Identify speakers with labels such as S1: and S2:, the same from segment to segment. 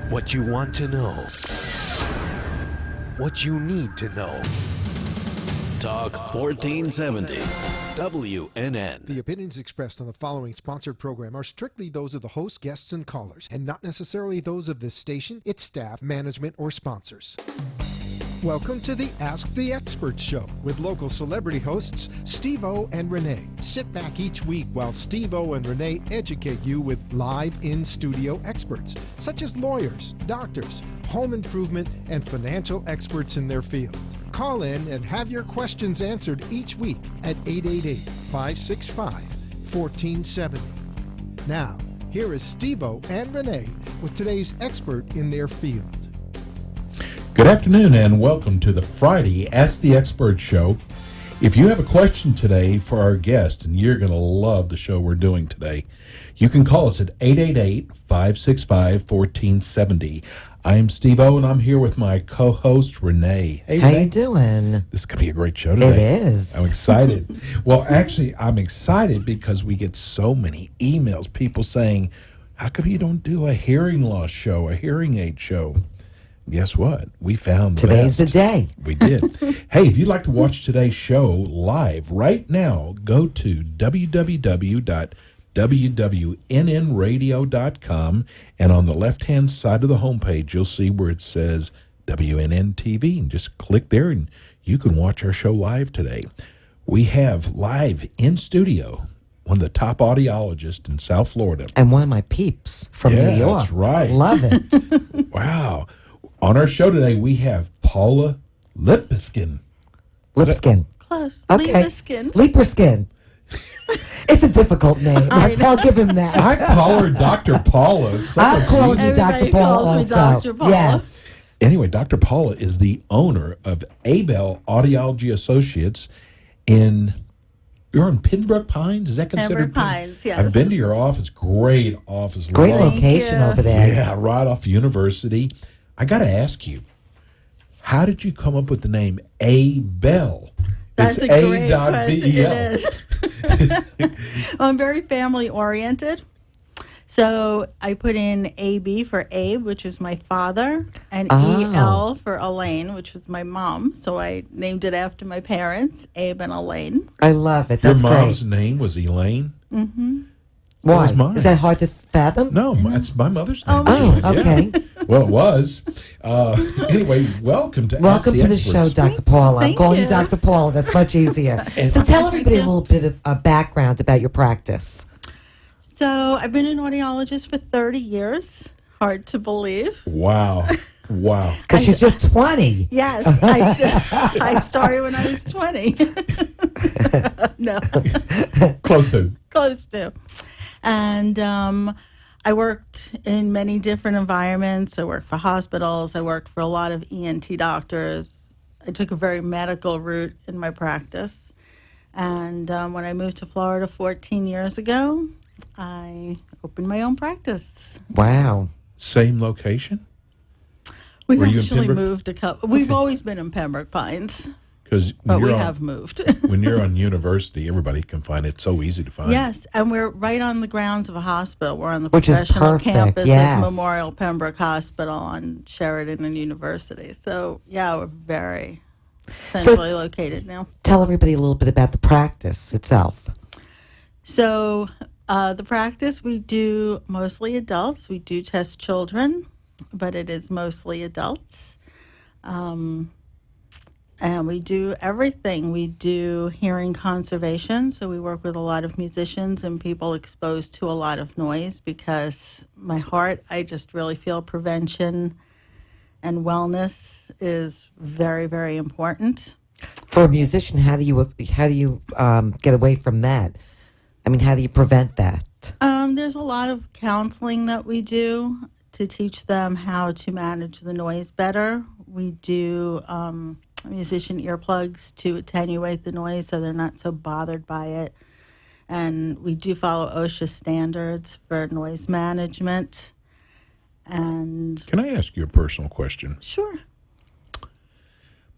S1: What you want to know. What you need to know.
S2: Talk 1470. WNN.
S3: The opinions expressed on the following sponsored program are strictly those of the host, guests, and callers, and not necessarily those of this station, its staff, management, or sponsors. Welcome to the Ask the Expert Show with local celebrity hosts Steve O and Rene. Sit back each week while Steve O and Rene educate you with live in-studio experts, such as lawyers, doctors, home improvement, and financial experts in their field. Call in and have your questions answered each week at 888-565-1470. Now, here is Steve O and Rene with today's expert in their field.
S4: Good afternoon and welcome to the Friday Ask the Expert Show. If you have a question today for our guest, and you're going to love the show we're doing today, you can call us at 888-565-1470. I am Steve O, and I'm here with my co-host, Rene.
S5: Hey, how you doing?
S4: This is going to be a great show today.
S5: It is.
S4: I'm excited. Well, actually, I'm excited because we get so many emails, people saying, how come you don't do a hearing loss show, a hearing aid show? Guess what? We found the
S5: Today's
S4: best.
S5: the day.
S4: We did. Hey, if you'd like to watch today's show live right now, go to www.wwnnradio.com, and on the left-hand side of the homepage, you'll see where it says WNN TV, and just click there, and you can watch our show live today. We have live in studio one of the top audiologists in South Florida.
S5: And one of my peeps from New York.
S4: That's right.
S5: Love it.
S4: Wow. On our show today, we have Paula Lipskin.
S5: Lipskin.
S6: Close.
S5: Okay.
S6: Leaperskin.
S5: Leaperskin. It's a difficult name. I'll give him that.
S4: I call her Dr. Paula.
S5: I'll call you Dr.
S6: Everybody
S5: Paula
S6: calls me
S5: also.
S6: Dr. Paula.
S5: Yes.
S4: Anyway, Dr. Paula is the owner of Abel Audiology Associates you're in Pembroke Pines? Is that considered?
S6: Pembroke Pines, yes.
S4: I've been to your office. Great office.
S5: Great
S4: Love-
S5: location
S6: you.
S5: over there.
S4: Yeah, right off University. I got to ask you, how did you come up with the name Abel?
S6: That's
S4: It's
S6: a great question.
S4: A.B.E.L.
S6: It is. I'm very family oriented. So I put in AB for Abe, which is my father, and EL for Elaine, which was my mom. So I named it after my parents, Abe and Elaine.
S5: I love it.
S4: Your
S5: That's
S4: mom's
S5: great.
S4: name was Elaine?
S6: Mm-hmm.
S4: So
S5: Why?
S4: was mine.
S5: Is that hard to fathom?
S4: No, that's my mother's name.
S5: Oh,
S4: Yeah.
S5: okay.
S4: Well, it was. Anyway, welcome to
S5: Welcome
S4: Ask
S5: to the
S4: Experts.
S5: show, Dr. Paula. I'm
S6: Thank
S5: calling you
S6: you.
S5: Dr. Paula. That's much easier. So tell everybody a little bit of a background about your practice.
S6: So I've been an audiologist for 30 years. Hard to believe.
S4: Wow. Wow.
S5: Because she's just 20.
S6: Yes, I started when I was 20. No.
S4: Close to.
S6: Close to. And I worked in many different environments. I worked for hospitals. I worked for a lot of ENT doctors. I took a very medical route in my practice. And when I moved to Florida 14 years ago, I opened my own practice.
S5: Wow.
S4: Same location?
S6: We've
S4: Were you in
S6: actually
S4: Pembroke?
S6: moved a couple. We've always been in Pembroke Pines,
S4: Because
S6: but we have moved.
S4: when you're on university, everybody can find it. It's so easy to find.
S6: Yes, and we're right on the grounds of a hospital. We're on the
S5: Which is
S6: professional
S5: perfect,
S6: campus
S5: yes.
S6: of Memorial Pembroke Hospital on Sheridan and University. So, yeah, we're very centrally located now.
S5: Tell everybody a little bit about the practice itself.
S6: So, the practice, we do mostly adults. We do test children, but it is mostly adults. And we do everything. We do hearing conservation. So we work with a lot of musicians and people exposed to a lot of noise because my heart, I just really feel prevention and wellness is very, very important.
S5: For a musician, how do you get away from that? I mean, how do you prevent that?
S6: There's a lot of counseling that we do to teach them how to manage the noise better. We do musician earplugs to attenuate the noise so they're not so bothered by it. And we do follow OSHA standards for noise management. And
S4: Can I ask you a personal question?
S6: sure.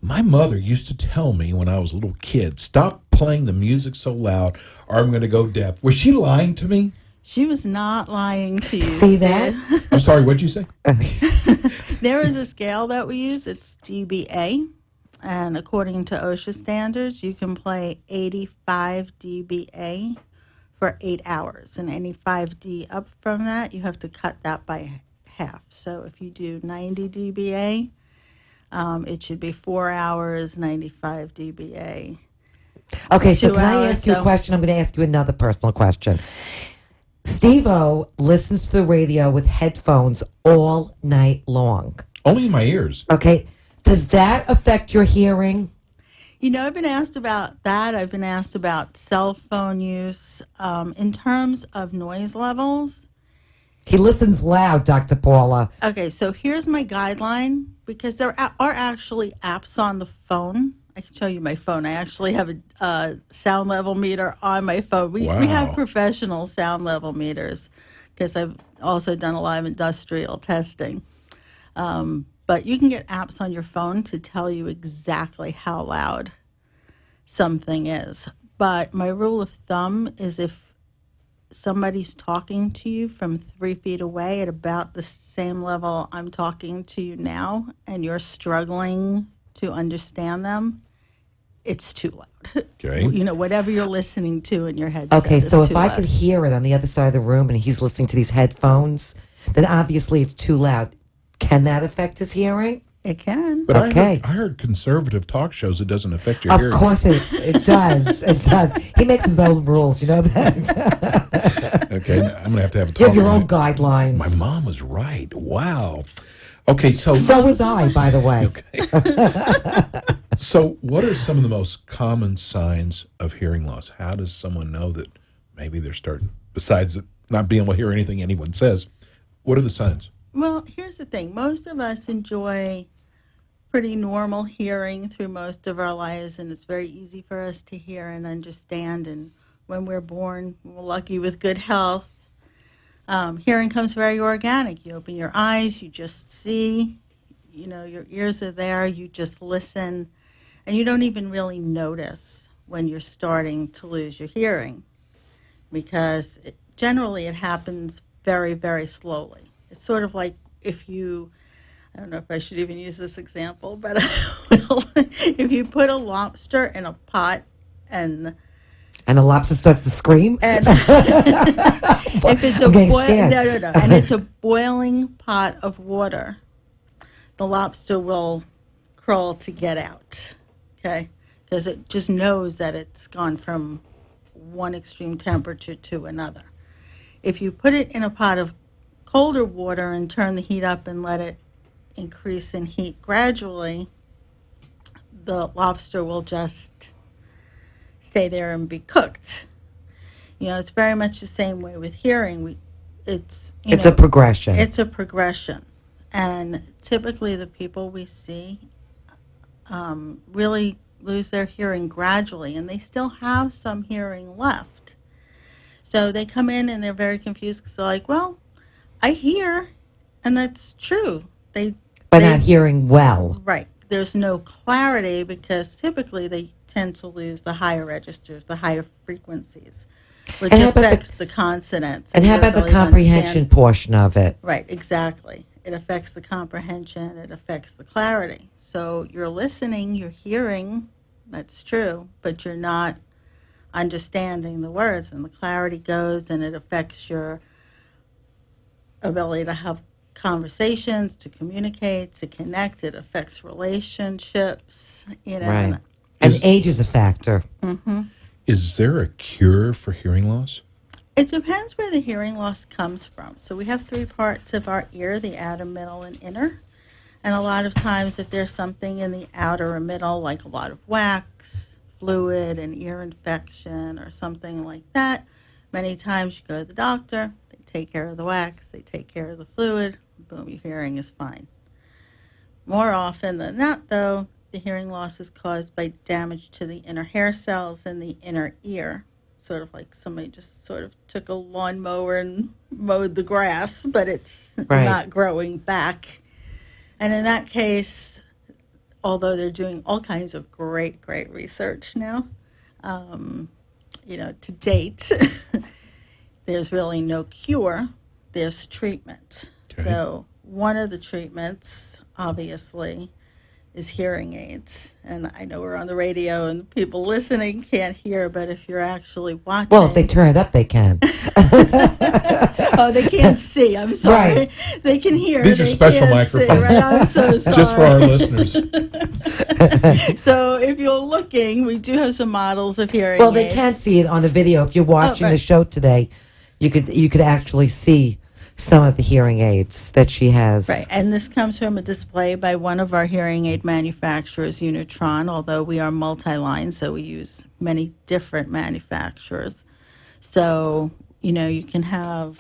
S4: My mother used to tell me when I was a little kid, stop playing the music so loud or I'm going to go deaf. Was she lying to me?
S6: She was not lying to you.
S5: See that?
S6: Steve.
S4: I'm sorry, what'd you say?
S6: There is a scale that we use. It's dBA. And according to OSHA standards, you can play 85 dBA for 8 hours. And any 5D up from that, you have to cut that by half. So if you do 90 dBA, it should be 4 hours, 95 dBA.
S5: Okay, so
S6: 2
S5: can I
S6: hours,
S5: ask you a question? I'm going to ask you another personal question. Steve O listens to the radio with headphones all night long.
S4: Only in my ears.
S5: Okay, does that affect your hearing?
S6: You know, I've been asked about that. I've been asked about cell phone use. In terms of noise levels,
S5: He listens loud, Dr. Paula.
S6: okay, so here's my guideline because there are actually apps on the phone. I can show you my phone. I actually have a sound level meter on my phone. We have
S4: Wow.
S6: professional sound level meters because I've also done a lot of industrial testing. But you can get apps on your phone to tell you exactly how loud something is. But my rule of thumb is if somebody's talking to you from 3 feet away at about the same level I'm talking to you now, and you're struggling to understand them, it's too loud.
S4: Okay.
S6: You know, whatever you're listening to in your headset.
S5: Okay,
S6: is
S5: so if
S6: too
S5: I
S6: loud.
S5: could hear it on the other side of the room and he's listening to these headphones, then obviously it's too loud. Can that affect his hearing?
S6: It can.
S4: But
S5: Okay.
S4: I heard conservative talk shows, it doesn't affect your
S5: Of
S4: hearing.
S5: course it does. It does. He makes his own rules, you know that?
S4: Okay, I'm going to have a talk
S5: You have your
S4: with
S5: own
S4: him.
S5: guidelines.
S4: My mom was right. Wow. Okay, so
S5: So was I, by the way.
S4: so what are some of the most common signs of hearing loss? How does someone know that maybe they're starting, besides not being able to hear anything anyone says, what are the signs?
S6: Well, here's the thing. Most of us enjoy pretty normal hearing through most of our lives, and it's very easy for us to hear and understand. And when we're born, we're lucky with good health. Hearing comes very organic. You open your eyes, you just see, you know, your ears are there, you just listen, and you don't even really notice when you're starting to lose your hearing because generally it happens very, very slowly. It's sort of like if you, I don't know if I should even use this example, but if you put a lobster in a pot and
S5: And the lobster starts to scream?
S6: if it's a
S5: I'm getting scared.
S6: no, and it's a boiling pot of water, the lobster will crawl to get out, okay? Because it just knows that it's gone from one extreme temperature to another. If you put it in a pot of colder water and turn the heat up and let it increase in heat gradually, the lobster will just stay there and be cooked. You know, it's very much the same way with hearing. It's
S5: a progression.
S6: It's a progression. And typically the people we see really lose their hearing gradually, and they still have some hearing left. So they come in and they're very confused because they're like, well, I hear, and that's true.
S5: But not hearing well.
S6: Right. There's no clarity because typically they tend to lose the higher registers, the higher frequencies, which
S5: And how about
S6: affects the consonants.
S5: And how
S6: your
S5: about the
S6: ability to
S5: comprehension
S6: understand.
S5: portion of it?
S6: Right, exactly. It affects the comprehension, it affects the clarity. So you're listening, you're hearing, that's true, but you're not understanding the words, and the clarity goes, and it affects your ability to have conversations, to communicate, to connect. It affects relationships, you know.
S5: Right. And age is a factor.
S4: Is there a cure for hearing loss?
S6: It depends where the hearing loss comes from. So we have 3 parts of our ear, the outer, middle, and inner. And a lot of times if there's something in the outer or middle, like a lot of wax, fluid, an ear infection, or something like that, many times you go to the doctor, they take care of the wax, they take care of the fluid, boom, your hearing is fine. More often than not, though, the hearing loss is caused by damage to the inner hair cells in the inner ear. Sort of like somebody just sort of took a lawnmower and mowed the grass, but it's
S5: Right.
S6: not growing back. And in that case, although they're doing all kinds of great research now, to date, there's really no cure, there's treatment.
S4: Okay.
S6: So one of the treatments, obviously, is hearing aids. And I know we're on the radio and people listening can't hear, but if you're actually watching.
S5: Well, if they turn it up, they can.
S6: Oh, they can't see. I'm sorry.
S5: Right.
S6: They can hear.
S4: These are
S6: they
S4: special
S6: can't see,
S4: microphones.
S6: right? I'm so sorry.
S4: Just for our listeners.
S6: So if you're looking, we do have some models of hearing
S5: Well, they
S6: aids.
S5: can see it on the video. If you're watching
S6: right.
S5: the show today, you could actually see some of the hearing aids that she has.
S6: Right, and this comes from a display by one of our hearing aid manufacturers, Unitron, although we are multi-line, so we use many different manufacturers. So, you can have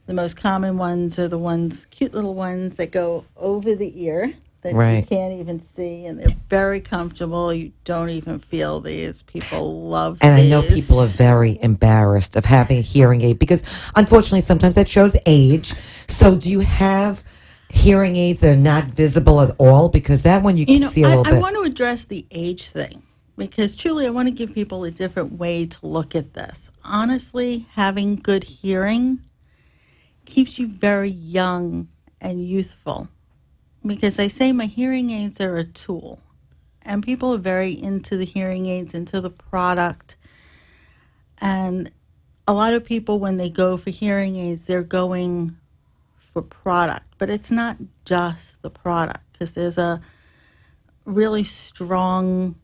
S6: the most common ones are the ones, cute little ones that go over the ear that you
S5: Right.
S6: can't even see, and they're very comfortable. You don't even feel these. People love
S5: And
S6: these.
S5: I know people are very embarrassed of having a hearing aid because, unfortunately, sometimes that shows age. So, do you have hearing aids that are not visible at all? Because that one you can see a little
S6: I
S5: bit.
S6: want to address the age thing because truly I want to give people a different way to look at this. Honestly, having good hearing keeps you very young and youthful because I say my hearing aids are a tool and people are very into the hearing aids, into the product. And a lot of people, when they go for hearing aids, they're going for product, but it's not just the product because there's a really strong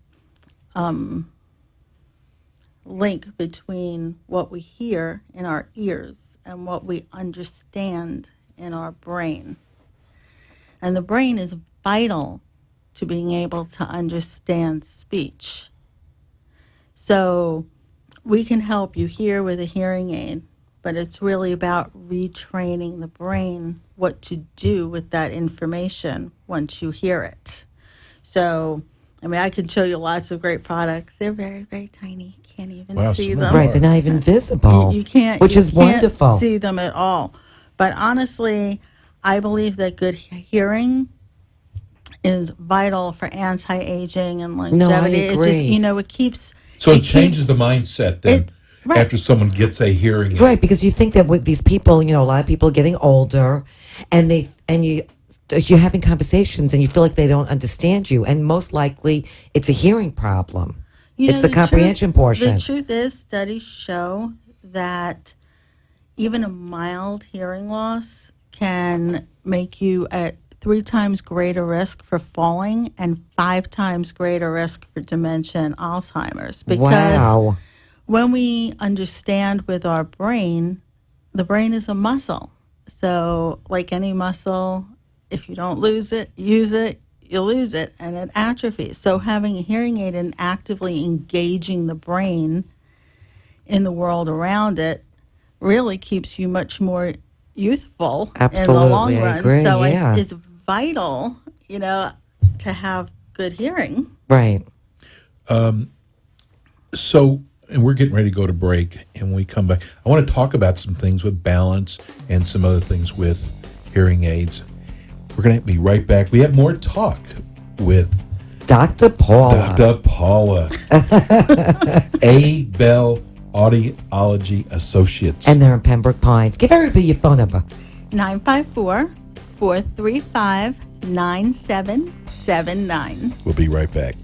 S6: link between what we hear in our ears and what we understand in our brain. And the brain is vital to being able to understand speech. So we can help you hear with a hearing aid, but it's really about retraining the brain what to do with that information once you hear it. So, I can show you lots of great products. They're very, very tiny. You can't even
S4: Wow,
S6: see
S4: some
S6: them.
S4: of
S5: Right, they're not even visible.
S6: You can't,
S5: which
S6: you
S5: is
S6: can't
S5: wonderful.
S6: see them at all. But honestly, I believe that good hearing is vital for anti-aging and longevity. It just,
S5: agree.
S6: it keeps.
S4: So it changes
S6: keeps-
S4: the mindset then
S6: right.
S4: after someone gets a hearing aid.
S5: Right, because you think that with these people, a lot of people are getting older, and you're having conversations, and you feel like they don't understand you, and most likely it's a hearing problem. It's the comprehension portion.
S6: The truth is, studies show that even a mild hearing loss can make you at 3 times greater risk for falling and 5 times greater risk for dementia and Alzheimer's. Because
S5: Wow.
S6: when we understand with our brain, the brain is a muscle. So like any muscle, if you don't use it, you lose it and it atrophies. So having a hearing aid and actively engaging the brain in the world around it really keeps you much more youthful in
S5: Absolutely,
S6: the long
S5: I
S6: run.
S5: agree,
S6: So
S5: yeah.
S6: it's vital, to have good hearing.
S5: Right.
S4: So, and we're getting ready to go to break, and when we come back, I want to talk about some things with balance and some other things with hearing aids. We're going to be right back. We have more talk with
S5: Dr. Paula.
S4: Dr. Paula, A. Bell Audiology Associates.
S5: And they're in Pembroke Pines. Give everybody your phone number.
S6: 954-435-9779.
S4: We'll be right back.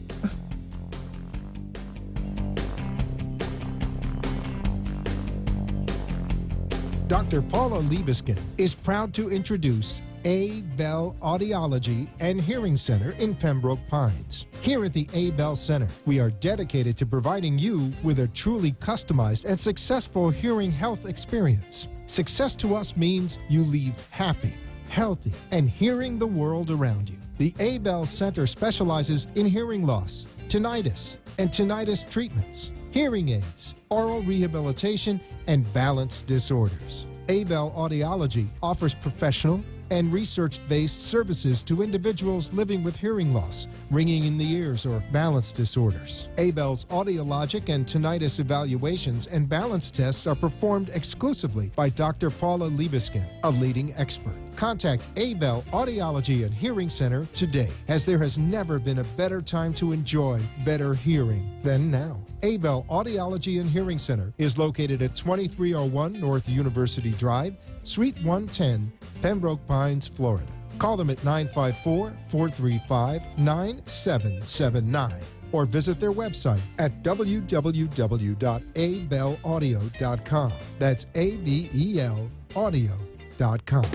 S3: Dr. Paula Liebeskin is proud to introduce A. Bell Audiology and Hearing Center in Pembroke Pines. Here at the A. Bell Center, we are dedicated to providing you with a truly customized and successful hearing health experience. Success to us means you leave happy, healthy, and hearing the world around you. The A. Bell Center specializes in hearing loss, tinnitus, and tinnitus treatments, hearing aids, oral rehabilitation, and balance disorders. A. Bell Audiology offers professional and research-based services to individuals living with hearing loss, ringing in the ears, or balance disorders. A. Bell's audiologic and tinnitus evaluations and balance tests are performed exclusively by Dr. Paula Liebeskin, a leading expert. Contact Abel Audiology and Hearing Center today, as there has never been a better time to enjoy better hearing than now. Abel Audiology and Hearing Center is located at 2301 North University Drive, Suite 110, Pembroke Pines, Florida. Call them at 954-435-9779 or visit their website at www.abelaudio.com. That's ABEL audio.com.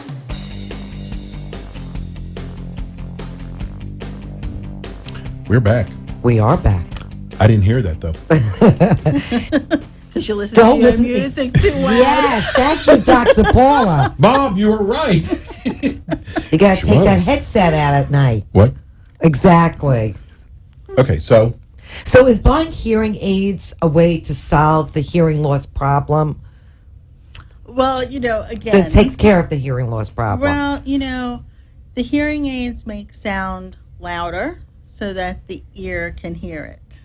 S4: We're back.
S5: We are back.
S4: I didn't hear that, though.
S6: Because you listen
S5: Don't
S6: to
S5: listen-
S6: your music too loud.
S5: Yes, thank you, Dr. Paula.
S4: Mom, you were right.
S5: You got to
S4: She
S5: take that
S4: was.
S5: headset out at night.
S4: What?
S5: Exactly.
S4: Okay, so
S5: So is buying hearing aids a way to solve the hearing loss problem?
S6: Well, again.
S5: That takes care of the hearing loss problem.
S6: Well, the hearing aids make sound louder so that the ear can hear it.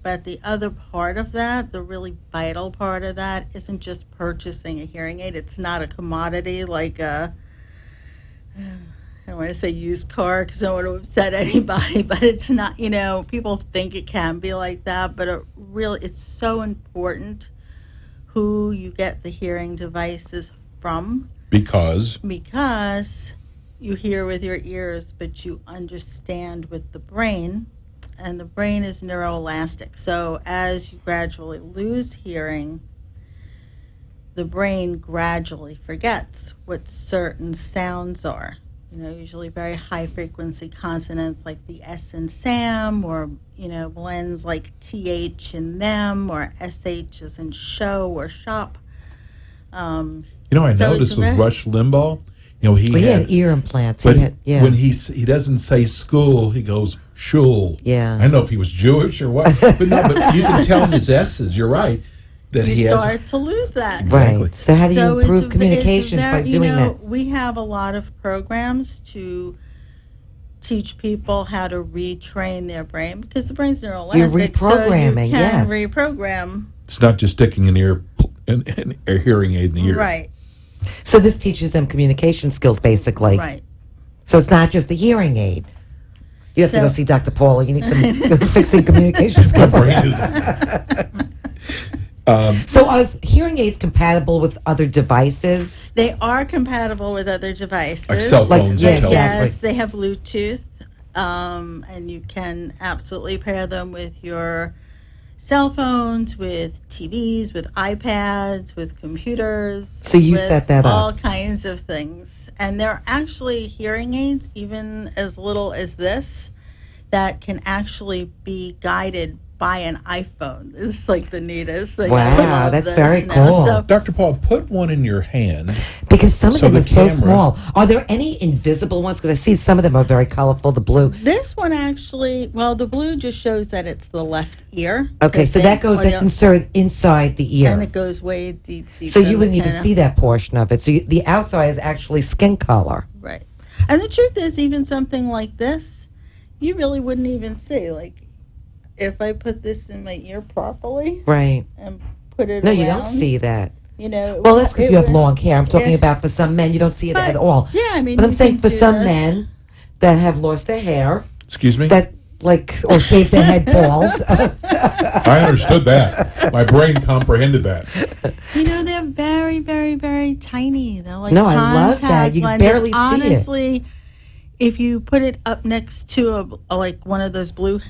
S6: But the other part of that, the really vital part of that, isn't just purchasing a hearing aid. It's not a commodity like I don't want to say used car because I don't want to upset anybody, but it's not, people think it can be like that, but it's so important who you get the hearing devices from.
S4: because
S6: You hear with your ears, but you understand with the brain, and the brain is neuroelastic. So as you gradually lose hearing, the brain gradually forgets what certain sounds are. Usually very high frequency consonants like the S in Sam, or, blends like TH in them, or SH as in show or shop.
S4: I
S6: So
S4: noticed
S6: it's
S4: with
S6: very-
S4: Rush Limbaugh, he
S5: Well, he
S4: had
S5: had ear implants.
S4: But
S5: Yeah.
S4: when he doesn't say school, he goes shul.
S5: Yeah.
S4: I don't know if he was Jewish or what, but you can tell in his S's. You're right that he
S6: You
S4: has.
S6: start to lose that.
S4: Exactly.
S5: Right. So how do you
S6: So it's
S5: improve
S6: a-
S5: communications
S6: it's a
S5: by
S6: very-
S5: doing that?
S6: We have a lot of programs to teach people how to retrain their brain because the brain's neuroelastic.
S5: You're reprogramming,
S6: so you can
S5: yes.
S6: reprogram.
S4: It's not just sticking an hearing aid in the ear.
S6: Right,
S5: So this teaches them communication skills, basically.
S6: right.
S5: So it's not just the hearing aid. You have to go
S6: So-
S5: see Dr. Paula. You need some fixing communication skills.
S4: My brain is-
S5: So are hearing aids compatible with other devices?
S6: They are compatible with other devices.
S4: Like cell
S5: Like-
S4: phones
S5: yeah,
S4: and televisions.
S6: Yes, they have Bluetooth, and you can absolutely pair them with your cell phones, with TVs, with iPads, with computers.
S5: So you
S6: with
S5: set that up.
S6: all kinds of things. And there are actually hearing aids, even as little as this, that can actually be guided by an iPhone. It's like the neatest thing. I
S5: Wow,
S6: love
S5: that's
S6: this
S5: very
S6: now.
S5: cool.
S6: So
S4: Dr. Paul, put one in your hand.
S5: Because some of
S4: So
S5: them
S4: the
S5: are so
S4: camera-
S5: small. Are there any invisible ones? Because I see some of them are very colorful. The blue.
S6: this one actually, well, the blue just shows that it's the left ear.
S5: Okay, so that goes. That's
S6: and
S5: inserted inside the ear.
S6: it goes way deep.
S5: So you
S6: in
S5: wouldn't
S6: the
S5: even
S6: kinda-
S5: see that portion of it. So the outside is actually skin color.
S6: Right. And the truth is, even something like this, you really wouldn't even see. Like, if I put this in my ear properly
S5: Right.
S6: and put it
S5: No,
S6: around,
S5: you don't see that.
S6: it
S5: Well,
S6: would-
S5: that's because
S6: it
S5: you have
S6: would-
S5: long hair. I'm talking
S6: yeah.
S5: about for some men, you don't see it
S6: But,
S5: at all.
S6: yeah, I mean,
S5: But I'm
S6: you
S5: saying
S6: can
S5: for
S6: do
S5: some
S6: this.
S5: men that have lost their hair,
S4: Excuse me?
S5: that or shaved their head bald.
S4: I understood that. My brain comprehended that.
S6: They're very, very, very tiny. They're like
S5: No, I love that.
S6: contact
S5: You can
S6: lenses.
S5: barely see it.
S6: Honestly, if you put it up next to like one of those blue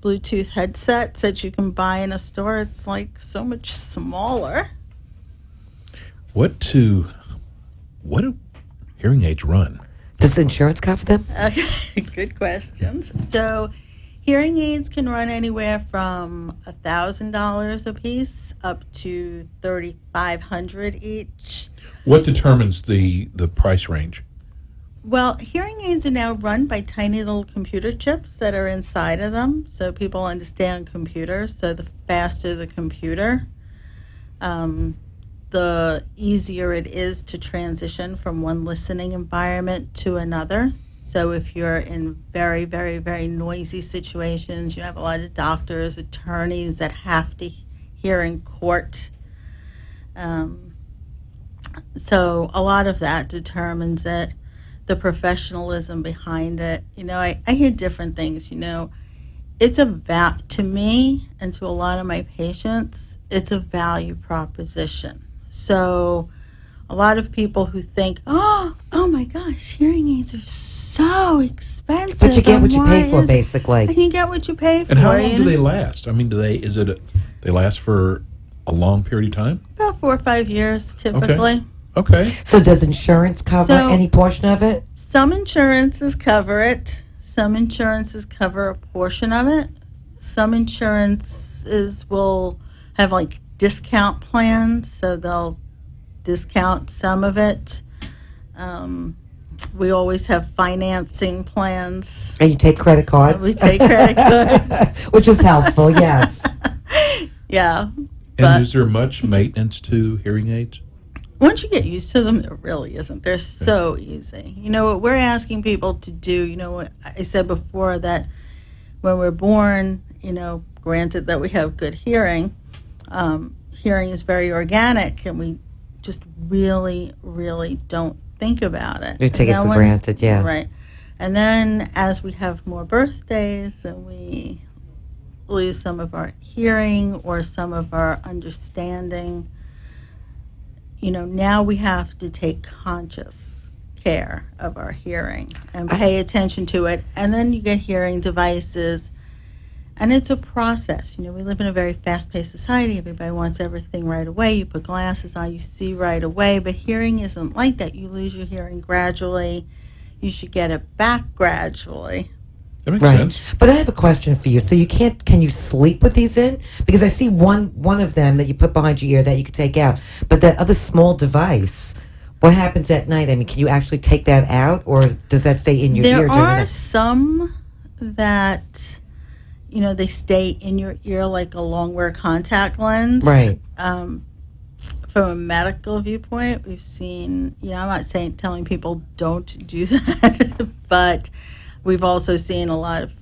S6: Bluetooth headsets that you can buy in a store, it's like so much smaller.
S4: What do hearing aids run?
S5: Does insurance cover them?
S6: Okay, good questions. So, hearing aids can run anywhere from $1,000 a piece up to $3,500 each.
S4: What determines the price range?
S6: Well, hearing aids are now run by tiny little computer chips that are inside of them, so people understand computers. So the faster the computer, the easier it is to transition from one listening environment to another. So if you're in very, very, very noisy situations, you have a lot of doctors, attorneys that have to hear in court. So a lot of that determines it, the professionalism behind it. I hear different things. It's to me and to a lot of my patients, it's a value proposition. So a lot of people who think, oh my gosh, hearing aids are so expensive.
S5: But you get what you pay for,
S6: And
S5: basically.
S6: you get what you pay for.
S4: And how long do they last? I mean, they last for a long period of time?
S6: About 4 or 5 years, typically.
S4: Okay.
S5: So does insurance cover any portion of it?
S6: Some insurances cover it. Some insurances cover a portion of it. Some insurances will have like discount plans, so they'll discount some of it. We always have financing plans.
S5: And you take credit cards?
S6: We take credit cards.
S5: Which is helpful, yes.
S6: Yeah.
S4: And is there much maintenance to hearing aids?
S6: Once you get used to them, there really isn't. They're so easy. What we're asking people to do, what I said before, that when we're born, granted that we have good hearing, hearing is very organic, and we just really, really don't think about it.
S5: You take it for granted, yeah.
S6: Right. And then as we have more birthdays and we lose some of our hearing or some of our understanding, now we have to take conscious care of our hearing and pay attention to it. And then you get hearing devices, and it's a process. We live in a very fast-paced society. Everybody wants everything right away. You put glasses on, you see right away. But hearing isn't like that. You lose your hearing gradually. You should get it back gradually.
S4: That makes sense.
S5: But I have a question for you. So can you sleep with these in? Because I see one of them that you put behind your ear that you could take out. But that other small device, what happens at night? I mean, can you actually take that out, or does that stay in your ear?
S6: There are some that, they stay in your ear like a long-wear contact lens.
S5: Right.
S6: From a medical viewpoint, we've seen, I'm not telling people don't do that, but we've also seen a lot of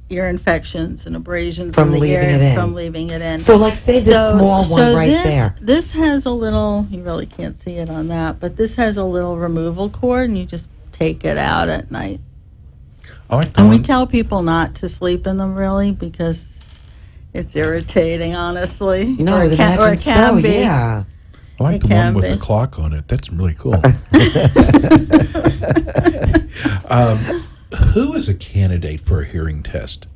S6: ear infections and abrasions
S5: From
S6: in the
S5: leaving
S6: ear
S5: it in.
S6: from leaving it in.
S5: So, like, say this small one right there.
S6: This has a little, you really can't see it on that, but this has a little removal cord, and you just take it out at night.
S4: I like
S6: And we tell people not to sleep in them, really, because it's irritating, honestly.
S5: No,
S6: or it can
S5: so,
S6: be.
S5: yeah.
S4: I like
S6: It
S4: the
S6: can
S4: one with
S6: be.
S4: the clock on it. That's really cool. Who is a candidate for a hearing test?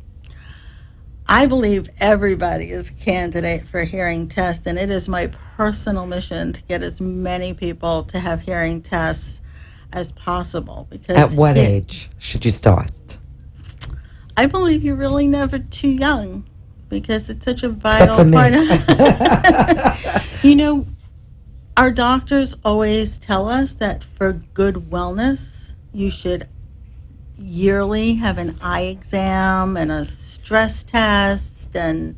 S6: I believe everybody is a candidate for a hearing test, and it is my personal mission to get as many people to have hearing tests as possible. Because
S5: At what age should you start?
S6: I believe you're really never too young, because it's such a
S5: Except
S6: vital
S5: for me.
S6: part of our doctors always tell us that for good wellness, you should yearly have an eye exam and a stress test and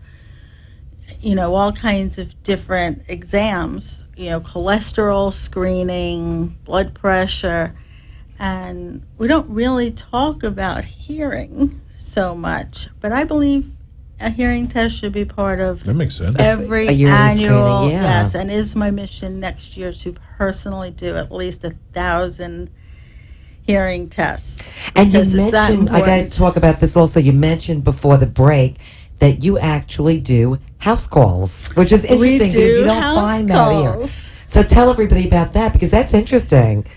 S6: all kinds of different exams, cholesterol screening, blood pressure, and we don't really talk about hearing so much, but I believe a hearing test should be part of
S4: That makes sense.
S6: every
S5: A yearly
S6: annual,
S5: screening, yeah.
S6: yes, and is my mission next year to personally do at least 1,000 hearing tests.
S5: And you
S6: because it's that
S5: mentioned, I got to
S6: important.
S5: talk about this also, you mentioned before the break that you actually do house calls, which is
S6: We
S5: interesting because
S6: do
S5: you don't
S6: house
S5: find that here.
S6: calls.
S5: So tell everybody about that, because that's interesting.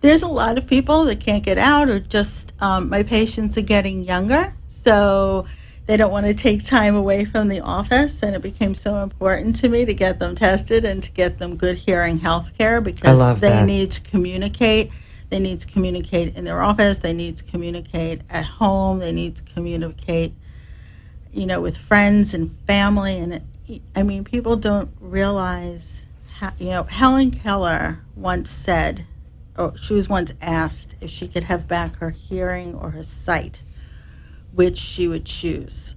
S6: There's a lot of people that can't get out, or just my patients are getting younger, so they don't want to take time away from the office, and it became so important to me to get them tested and to get them good hearing health care, because
S5: love
S6: they
S5: that.
S6: need to communicate. They need to communicate in their office. They need to communicate at home. They need to communicate, with friends and family. And people don't realize how, Helen Keller once said, she was once asked if she could have back her hearing or her sight, which she would choose.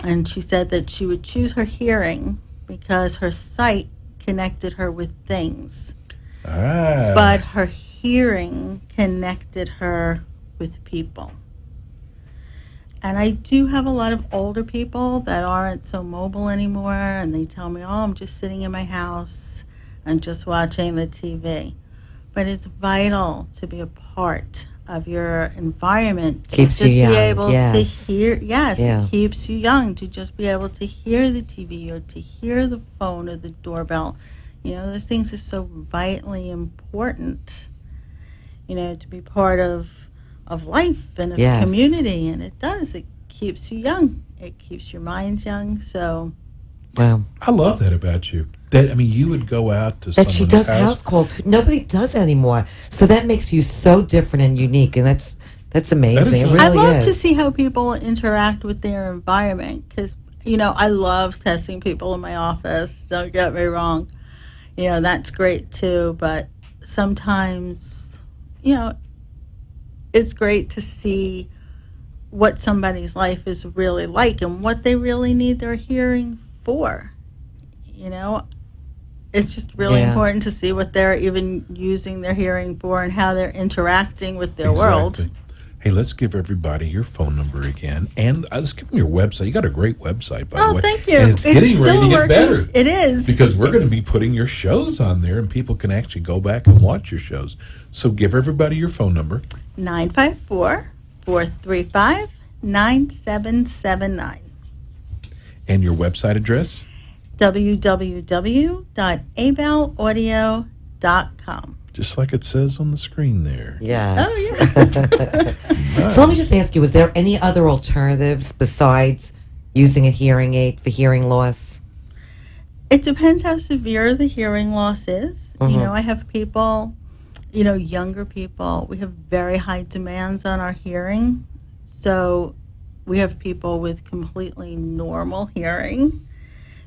S6: And she said that she would choose her hearing because her sight connected her with things, but her hearing connected her with people. And I do have a lot of older people that aren't so mobile anymore, and they tell me, oh, I'm just sitting in my house and just watching the TV. But it's vital to be a part of your environment. To
S5: Keeps you
S6: just
S5: young,
S6: be able
S5: yes.
S6: to hear, yes,
S5: Yeah.
S6: it keeps you young to just be able to hear the TV or to hear the phone or the doorbell. Those things are so vitally important, to be part of life and of
S5: Yes.
S6: community, and it does. It keeps you young. It keeps your mind young. So
S5: Wow.
S4: I love that about you. You would go out to
S5: That she
S4: someone's
S5: does
S4: house.
S5: house calls. Nobody does that anymore. So that makes you so different and unique, and that's amazing. It
S4: nice.
S5: really
S6: I love
S5: is.
S6: to see how people interact with their environment because, I love testing people in my office. Don't get me wrong. That's great too. But sometimes, it's great to see what somebody's life is really like and what they really need their hearing for. It's just really
S5: Yeah.
S6: important to see what they're even using their hearing for and how they're interacting with their world.
S4: Exactly. Hey, let's give everybody your phone number again, and let's give them your website. You got a great website, by the way.
S6: Thank you.
S4: And it's getting ready to
S6: still
S4: get
S6: working.
S4: better.
S6: It is.
S4: Because we're going to be putting your shows on there, and people can actually go back and watch your shows. So give everybody your phone number.
S6: 954-435-9779.
S4: And your website address?
S6: www.abelaudio.com.
S4: Just like it says on the screen there.
S5: Yes.
S6: Oh, yeah.
S5: So let me just ask you, is there any other alternatives besides using a hearing aid for hearing loss?
S6: It depends how severe the hearing loss is. I have people, younger people. We have very high demands on our hearing. So we have people with completely normal hearing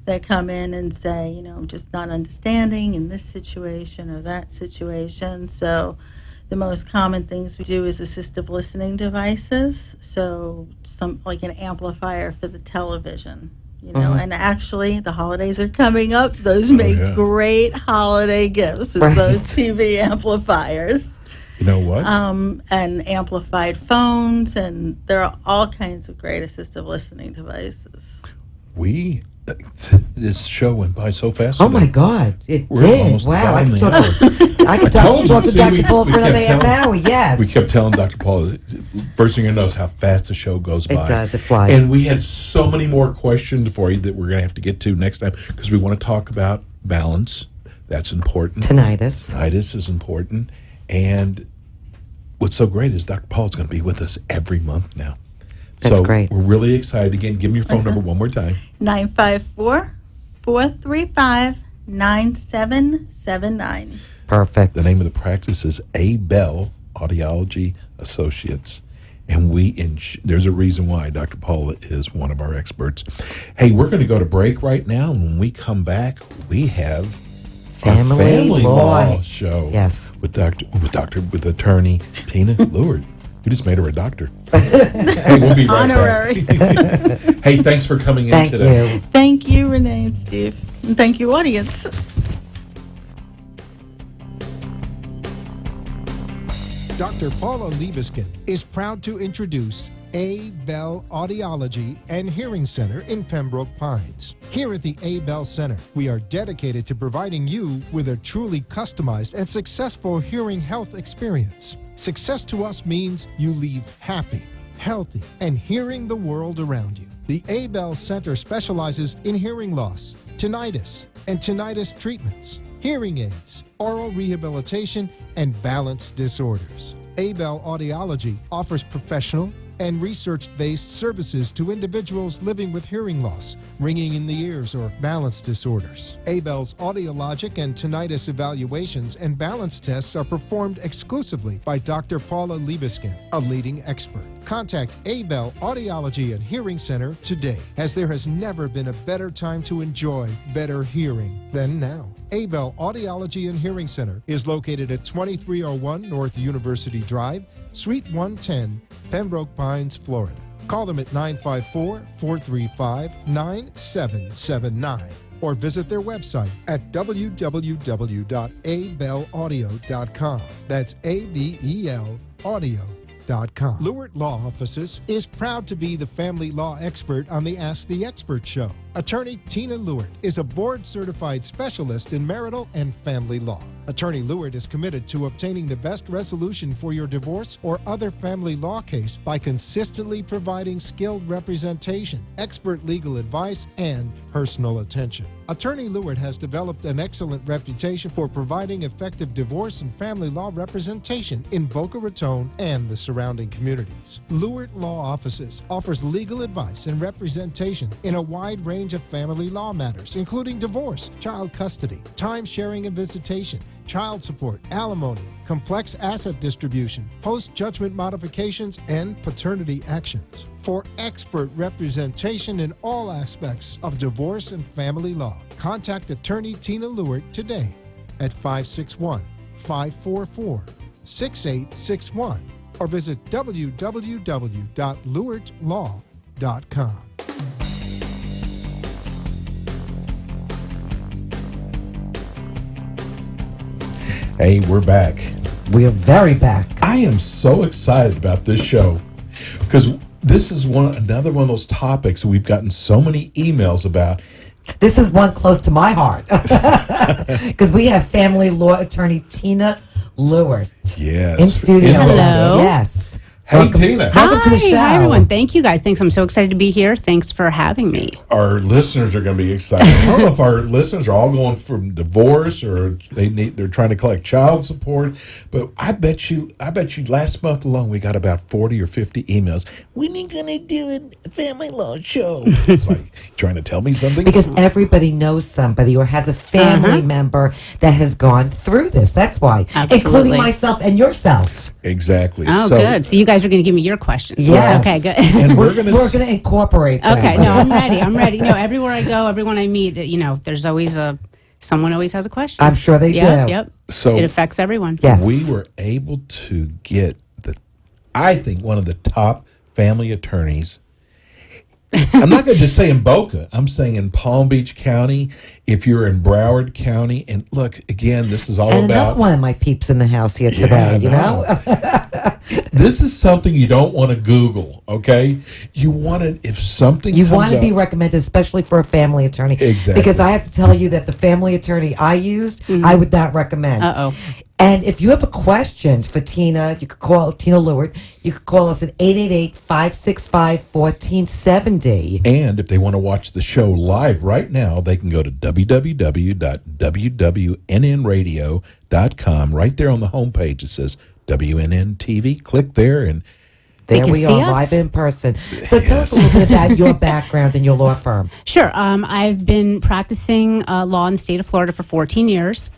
S6: that come in and say, I'm just not understanding in this situation or that situation. So the most common things we do is assistive listening devices. So some like an amplifier for the television, and actually the holidays are coming up. Those make
S4: yeah.
S6: great holiday gifts, is
S5: Right.
S6: those TV amplifiers.
S4: You know what?
S6: And amplified phones, and there are all kinds of great assistive listening devices.
S4: This show went by so fast.
S5: Oh
S4: today.
S5: my God, it
S4: We're
S5: did!
S4: almost
S5: Wow, I
S4: down
S5: could
S4: the
S5: talk.
S4: hour.
S5: I could
S4: told
S5: talk
S4: you.
S5: to
S4: See,
S5: Dr.
S4: we-
S5: Paul
S4: we
S5: for another
S4: kept
S5: half
S4: telling-
S5: hour. Yes,
S4: We kept telling Dr. Paul, first thing you know is how fast the show goes by.
S5: It does, it flies.
S4: And we had so many more questions for you that we're going to have to get to next time because we want to talk about balance. That's important.
S5: tinnitus.
S4: Tinnitus is important. And what's so great is Dr. Paul is going to be with us every month now.
S5: That's
S4: so
S5: great.
S4: We're really excited. Again, give me your phone number one more time.
S6: 954-435-9779.
S5: Perfect.
S4: The name of the practice is Abel Audiology Associates. And there's a reason why Dr. Paula is one of our experts. Hey, we're going to go to break right now. And when we come back, we have our family law show.
S5: Yes.
S4: With attorney Tina Lewert. We just made her a doctor. Hey, we'll be right
S6: Honorary.
S4: back. Hey, thanks for coming in
S5: Thank
S4: today.
S5: you.
S6: Thank you, Renee and Steve. And thank you, audience.
S3: Dr. Paula Liebeskin is proud to introduce A-Bell Audiology and Hearing Center in Pembroke Pines. Here at the A-Bell Center, we are dedicated to providing you with a truly customized and successful hearing health experience. Success to us means you leave happy, healthy, and hearing the world around you. The A-Bell Center specializes in hearing loss, tinnitus, and tinnitus treatments, hearing aids, oral rehabilitation, and balance disorders. A-Bell Audiology offers professional and research-based services to individuals living with hearing loss, ringing in the ears, or balance disorders. A-Bell's audiologic and tinnitus evaluations and balance tests are performed exclusively by Dr. Paula Liebeskin, a leading expert. Contact A-Bell Audiology and Hearing Center today, as there has never been a better time to enjoy better hearing than now. A-Bell Audiology and Hearing Center is located at 2301 North University Drive, Suite 110, Pembroke Pines, Florida. Call them at 954-435-9779 or visit their website at www.abelaudio.com. That's A-B-E-L audio.com. lewert.com. Lewert Law Offices is proud to be the family law expert on the Ask the Expert show. Attorney Tina Lewert is a board-certified specialist in marital and family law. Attorney Lewert is committed to obtaining the best resolution for your divorce or other family law case by consistently providing skilled representation, expert legal advice, and personal attention. Attorney Lewert has developed an excellent reputation for providing effective divorce and family law representation in Boca Raton and the surrounding communities. Lewert Law Offices offers legal advice and representation in a wide range of family law matters, including divorce, child custody, time sharing and visitation, child support, alimony, complex asset distribution, post-judgment modifications, and paternity actions. For expert representation in all aspects of divorce and family law, contact Attorney Tina Lewert today at 561-544-6861 or visit www.lewertlaw.com.
S4: Hey, we're back.
S5: We're very back.
S4: I am so excited about this show because this is another one of those topics we've gotten so many emails about.
S5: This is one close to my heart because we have family law attorney Tina Lewert
S4: Yes.
S5: in studio.
S7: Hello.
S5: Yes.
S4: Hey, Tina.
S5: Welcome to the show.
S7: Hi, everyone. Thank you, guys. Thanks. I'm so excited to be here. Thanks for having me.
S4: Our listeners are going to be excited. I don't know if our listeners are all going from divorce or they're trying to collect child support, but I bet you last month alone we got about 40 or 50 emails. When are you going to do a family law show? It's like, trying to tell me something?
S5: Because everybody knows somebody or has a family member that has gone through this. That's why.
S7: Absolutely.
S5: Including myself and yourself.
S4: Exactly.
S7: Oh, good. So you guys are going to give me your questions.
S5: Yes.
S7: Okay, good.
S4: And we're going
S5: We're going to incorporate that.
S7: Okay, no, I'm ready. I'm ready. No, everywhere I go, everyone I meet, there's always someone always has a question.
S5: I'm sure they do.
S7: Yep.
S4: So
S7: it affects everyone.
S5: Yes.
S4: we were able to get I think one of the top family attorneys. I'm not going to just say in Boca. I'm saying in Palm Beach County. If you're in Broward County, and look again, this is all
S5: And
S4: about.
S5: another one of my peeps in the house here today. You know.
S4: This is something you don't want to Google. Okay, you want to if something
S5: You
S4: comes
S5: want to be
S4: up-
S5: recommended, especially for a family attorney.
S4: Exactly.
S5: Because I have to tell you that the family attorney I used, I would not recommend.
S7: Uh-oh.
S5: And if you have a question for Tina, you could call Tina Lewert. You could call us at 888-565-1470.
S4: And if they want to watch the show live right now, they can go to www.wwnnradio.com. Right there on the homepage, it says WNN TV. Click there, and
S5: There
S7: can
S5: we
S7: see
S5: are,
S7: us.
S5: live in person. So tell us a little bit about your background and your law firm.
S7: Sure. I've been practicing law in the state of Florida for 14 years.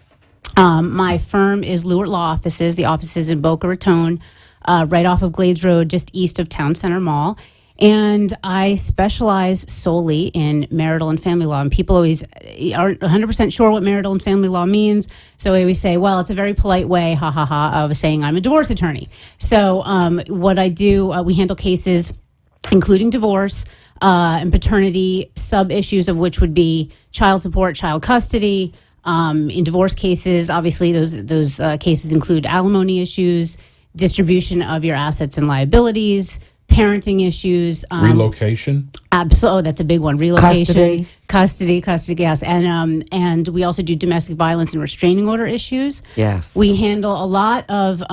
S7: My firm is Lewert Law Offices. The office is in Boca Raton, right off of Glades Road, just east of Town Center Mall. And I specialize solely in marital and family law. And people always aren't 100% sure what marital and family law means. So we always say, well, it's a very polite way, of saying I'm a divorce attorney. So what I do, we handle cases including divorce and paternity, sub-issues of which would be child support, child custody. In divorce cases, obviously, those cases include alimony issues, distribution of your assets and liabilities, parenting issues,
S4: relocation.
S7: Absolutely, that's a big one. Relocation,
S5: Custody.
S7: yes, and we also do domestic violence and restraining order issues.
S5: Yes.
S7: We handle a lot of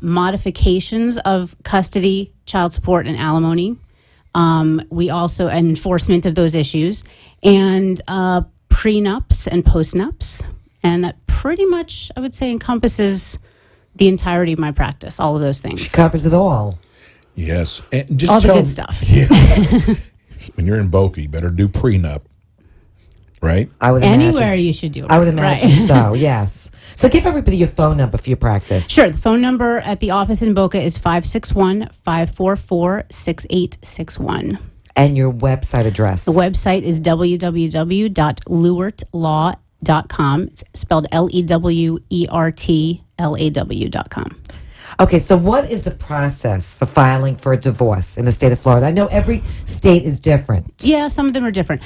S7: modifications of custody, child support, and alimony. We also enforcement of those issues and prenups and postnups, and that pretty much, I would say, encompasses the entirety of my practice. All of those things.
S5: She covers it all.
S4: Yes, and just
S7: All the
S4: tell-
S7: good stuff.
S4: Yeah. When you're in Boca, you better do prenup, right?
S5: I would
S7: Anywhere
S5: imagine,
S7: you should do it.
S5: I would imagine
S7: Right.
S5: so, yes. So give everybody your phone number for your practice.
S7: Sure. The phone number at the office in Boca is 561-544-6861.
S5: And your website address.
S7: The website is www.lewertlaw.com. It's spelled LEWERTLAW.com.
S5: Okay, so what is the process for filing for a divorce in the state of Florida? I know every state is different.
S7: Yeah, some of them are different.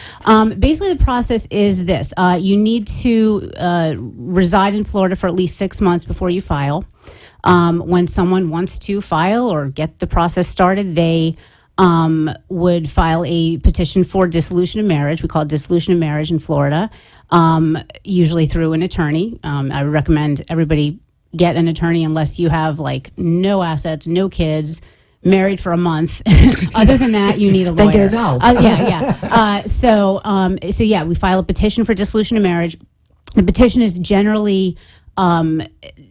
S7: Basically, the process is this. You need to reside in Florida for at least 6 months before you file. When someone wants to file or get the process started, they would file a petition for dissolution of marriage. We call it dissolution of marriage in Florida, usually through an attorney. I would recommend everybody get an attorney unless you have like no assets, no kids, married for a month. Other than that, you need a lawyer.
S5: Then get an out.
S7: So yeah, we file a petition for dissolution of marriage. The petition is generally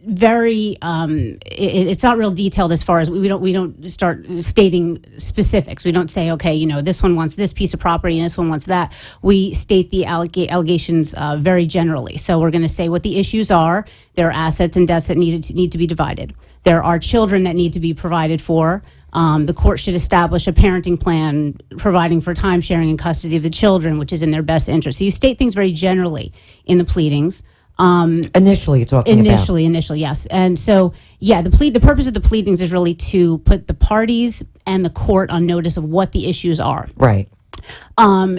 S7: very it's not real detailed as far as we don't start stating specifics. We don't say, okay, you know, this one wants this piece of property and this one wants that. We state the allegations very generally. So we're going to say what the issues are. There are assets and debts that need to be divided. There are children that need to be provided for. The court should establish a parenting plan providing for time sharing and custody of the children, which is in their best interest. So you state things very generally in the pleadings.
S5: Initially, you're talking about.
S7: Initially, yes. And so, yeah, the purpose of the pleadings is really to put the parties and the court on notice of what the issues are.
S5: Right.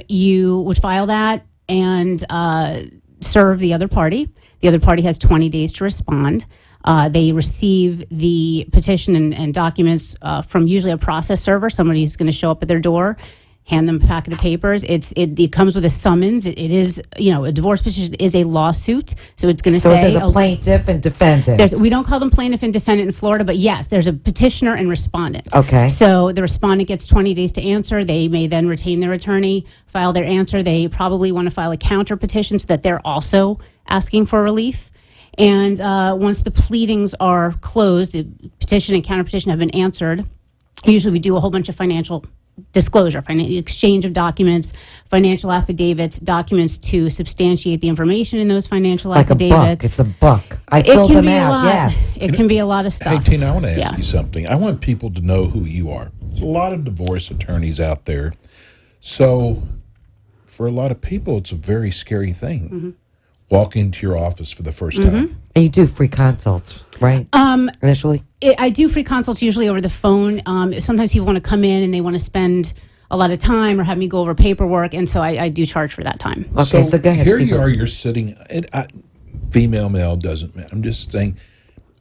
S7: You would file that and serve the other party. The other party has 20 days to respond. They receive the petition and documents from usually a process server, somebody who's going to show up at their door, hand them a packet of papers. It comes with a summons. It is, you know, a divorce petition is a lawsuit, so it's going to say
S5: there's a plaintiff and defendant.
S7: We don't call them plaintiff and defendant in Florida, but yes, there's a petitioner and respondent.
S5: Okay.
S7: So the respondent gets 20 days to answer. They may then retain their attorney, file their answer. They probably want to file a counter petition so that they're also asking for relief. And once the pleadings are closed, the petition and counter petition have been answered. Usually we do a whole bunch of financial disclosure, exchange of documents, financial affidavits, documents to substantiate the information in those financial affidavits.
S5: Like a book. It's a book. I filled them out, yes.
S7: It can be a lot of stuff.
S4: Hey, Tina, I want to ask you something. I want people to know who you are. There's a lot of divorce attorneys out there. So for a lot of people, it's a very scary thing. Mm-hmm. Walk into your office for the first time.
S5: And you do free consults, right? Initially?
S7: I do free consults usually over the phone. Sometimes people want to come in and they want to spend a lot of time or have me go over paperwork, and so I do charge for that time.
S5: Okay, so go ahead,
S4: here
S5: Steve.
S4: you are, you're sitting, female, male, doesn't matter. I'm just saying,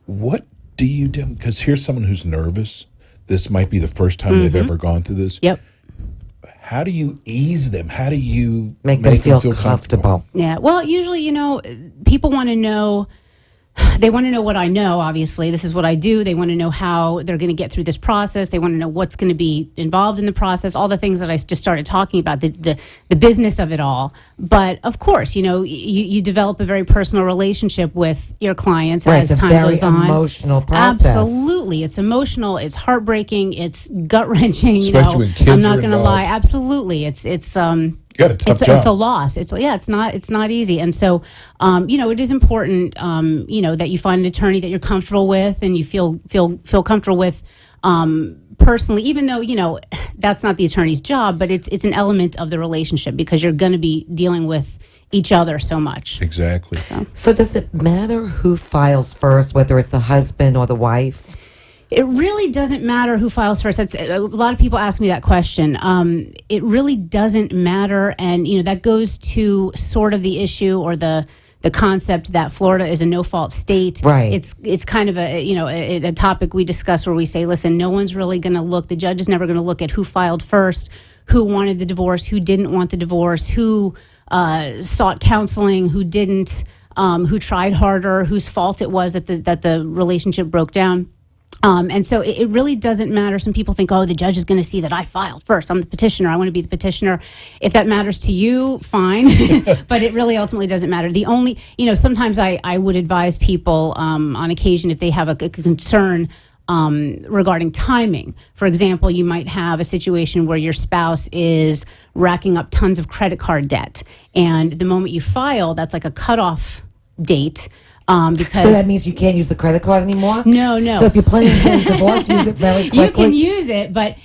S4: what do you do? Because here's someone who's nervous. This might be the first time they've ever gone through this.
S7: Yep.
S4: How do you ease them? How do you
S5: make them feel comfortable?
S7: Yeah. Well, usually, you know, people want to know. They want to know what I know, obviously. This is what I do. They want to know how they're going to get through this process. They want to know what's going to be involved in the process, all the things that I just started talking about, the business of it all. But, of course, you know, you develop a very personal relationship with your clients as time goes on.
S5: It's a very emotional process.
S7: Absolutely. It's emotional. It's heartbreaking. It's gut-wrenching.
S4: Especially when kids
S7: I'm not
S4: are
S7: going to lie. Absolutely. It's
S4: you got a tough job.
S7: It's a loss. It's not easy. And so, you know, it is important, you know, that you find an attorney that you're comfortable with and you feel comfortable with personally, even though, you know, that's not the attorney's job, but it's an element of the relationship because you're going to be dealing with each other so much.
S4: Exactly.
S5: So does it matter who files first, whether it's the husband or the wife?
S7: It really doesn't matter who files first. A lot of people ask me that question. It really doesn't matter, and you know that goes to sort of the issue or the concept that Florida is a no-fault state.
S5: Right.
S7: It's kind of a topic we discuss where we say, listen, no one's really going to look. The judge is never going to look at who filed first, who wanted the divorce, who didn't want the divorce, who sought counseling, who didn't, who tried harder, whose fault it was that the relationship broke down. And so it really doesn't matter. Some people think, oh, the judge is going to see that I filed first. I'm the petitioner. I want to be the petitioner. If that matters to you, fine. But it really ultimately doesn't matter. The only, you know, sometimes I would advise people on occasion if they have a concern regarding timing. For example, you might have a situation where your spouse is racking up tons of credit card debt. And the moment you file, that's like a cutoff date.
S5: So that means you can't use the credit card anymore?
S7: No.
S5: So if you're planning to get a divorce, use it very quickly.
S7: You can use it, but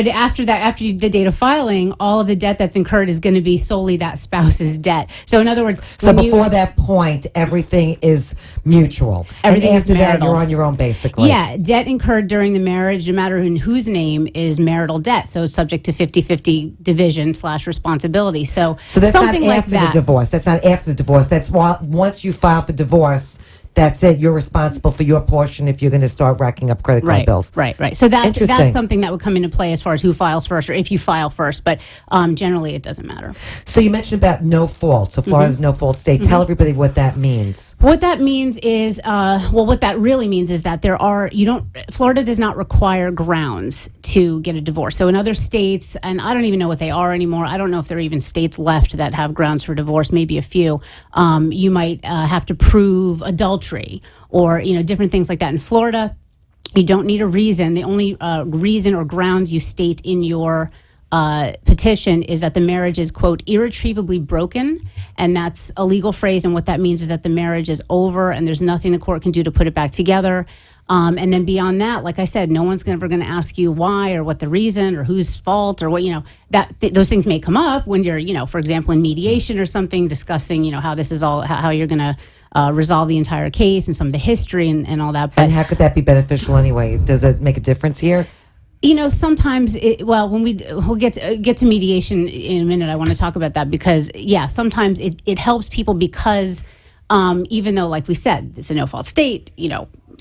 S7: after that, after the date of filing, all of the debt that's incurred is going to be solely that spouse's debt. So in other words,
S5: so before that point, everything is mutual.
S7: Everything
S5: and
S7: is
S5: after that,
S7: marital.
S5: you're on your own, basically.
S7: Yeah, debt incurred during the marriage, no matter in whose name, is marital debt. So subject to 50-50 division / responsibility. So
S5: that's
S7: something
S5: not
S7: like
S5: after
S7: that.
S5: the divorce. That's not after the divorce. That's once you file for divorce. That's it. You're responsible for your portion if you're going to start racking up credit card bills.
S7: Right. So that's
S5: Interesting.
S7: something that would come into play as far as who files first or if you file first. But generally, it doesn't matter.
S5: So you mentioned about no fault. So Florida's no fault state. Tell everybody what that means.
S7: What that means is, what that really means is that Florida does not require grounds to get a divorce. So in other states, and I don't even know what they are anymore. I don't know if there are even states left that have grounds for divorce. Maybe a few. You might have to prove adultery or different things like that. In Florida, you don't need a reason. The only reason or grounds you state in your petition is that the marriage is, quote, irretrievably broken. And that's a legal phrase. And what that means is that the marriage is over and there's nothing the court can do to put it back together. And then beyond that, like I said, no one's ever going to ask you why or what the reason or whose fault or what, those things may come up when you're, for example, in mediation or something, discussing, how this is all, how you're going to resolve the entire case and some of the history and all that. But,
S5: and how could that be beneficial anyway? Does it make a difference here?
S7: Sometimes, when we'll get to mediation in a minute, I want to talk about that because, sometimes it helps people because even though, like we said, it's a no-fault state,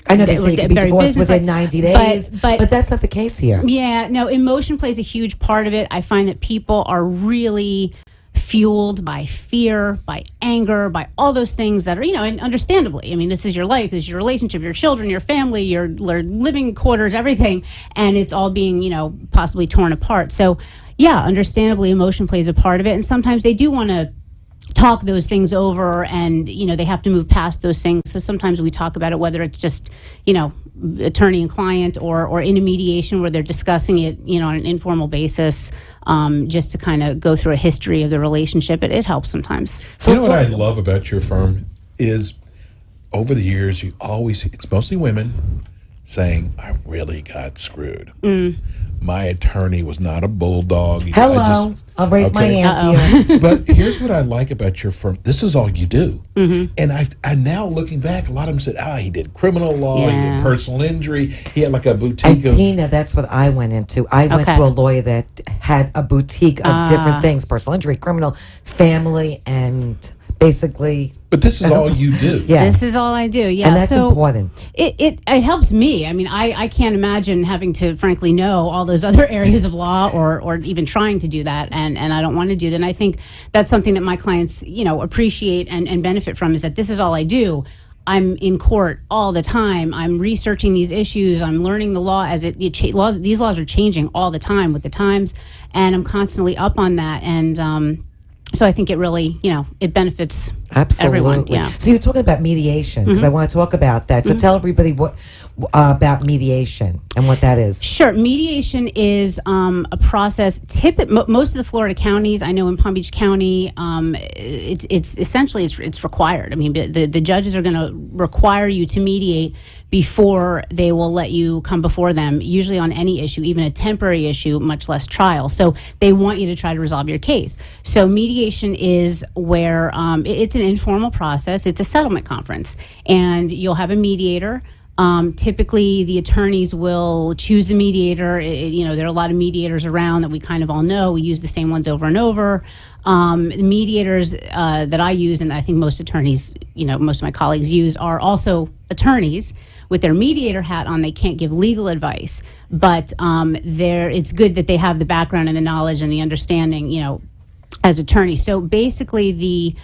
S5: I know they say you can be divorced within 90 days, but that's not the case here.
S7: Yeah, no, emotion plays a huge part of it. I find that people are really fueled by fear, by anger, by all those things that are, and understandably, I mean, this is your life, this is your relationship, your children, your family, your living quarters, everything, and it's all being, possibly torn apart. So, understandably, emotion plays a part of it, and sometimes they do want to talk those things over and they have to move past those things. So sometimes we talk about it, whether it's just attorney and client or in a mediation where they're discussing it on an informal basis, just to kind of go through a history of the relationship. It helps sometimes.
S4: So what I love about your firm is over the years it's mostly women saying, I really got screwed. My attorney was not a bulldog.
S5: Hello. I'll raise my hand to you.
S4: But here's what I like about your firm. This is all you do. And I now looking back, a lot of them said, he did criminal law, he did personal injury. He had like a boutique
S5: and Tina, that's what I went into. I went to a lawyer that had a boutique of different things, personal injury, criminal, family, and basically...
S4: But this is all you do.
S5: Yeah.
S7: This is all I do. Yeah.
S5: And that's important.
S7: It helps me. I mean, I can't imagine having to, frankly, know all those other areas of law or even trying to do that. And I don't want to do that. And I think that's something that my clients, appreciate and benefit from is that this is all I do. I'm in court all the time. I'm researching these issues. I'm learning the law as these laws are changing all the time with the times. And I'm constantly up on that. And, so I think it really, it benefits everyone. Yeah.
S5: So you're talking about mediation because I want to talk about that. So tell everybody what about mediation and what that is.
S7: Sure. Mediation is a process. Most of the Florida counties, I know in Palm Beach County, it's essentially it's required. I mean, the judges are going to require you to mediate before they will let you come before them, usually on any issue, even a temporary issue, much less trial. So they want you to try to resolve your case. So mediation is where it's an informal process. It's a settlement conference, and you'll have a mediator. Typically, the attorneys will choose the mediator. There are a lot of mediators around that we kind of all know. We use the same ones over and over. The mediators that I use, and I think most attorneys, most of my colleagues use, are also attorneys with their mediator hat on. They can't give legal advice, but it's good that they have the background and the knowledge and the understanding, as attorneys. So basically, the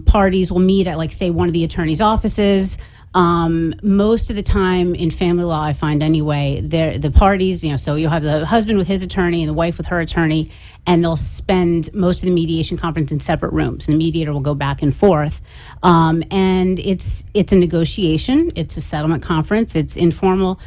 S7: parties will meet at, like, say, one of the attorney's offices. Most of the time in family law, I find anyway, the parties, so you'll have the husband with his attorney and the wife with her attorney, and they'll spend most of the mediation conference in separate rooms. And the mediator will go back and forth. And it's a negotiation. It's a settlement conference. It's informal.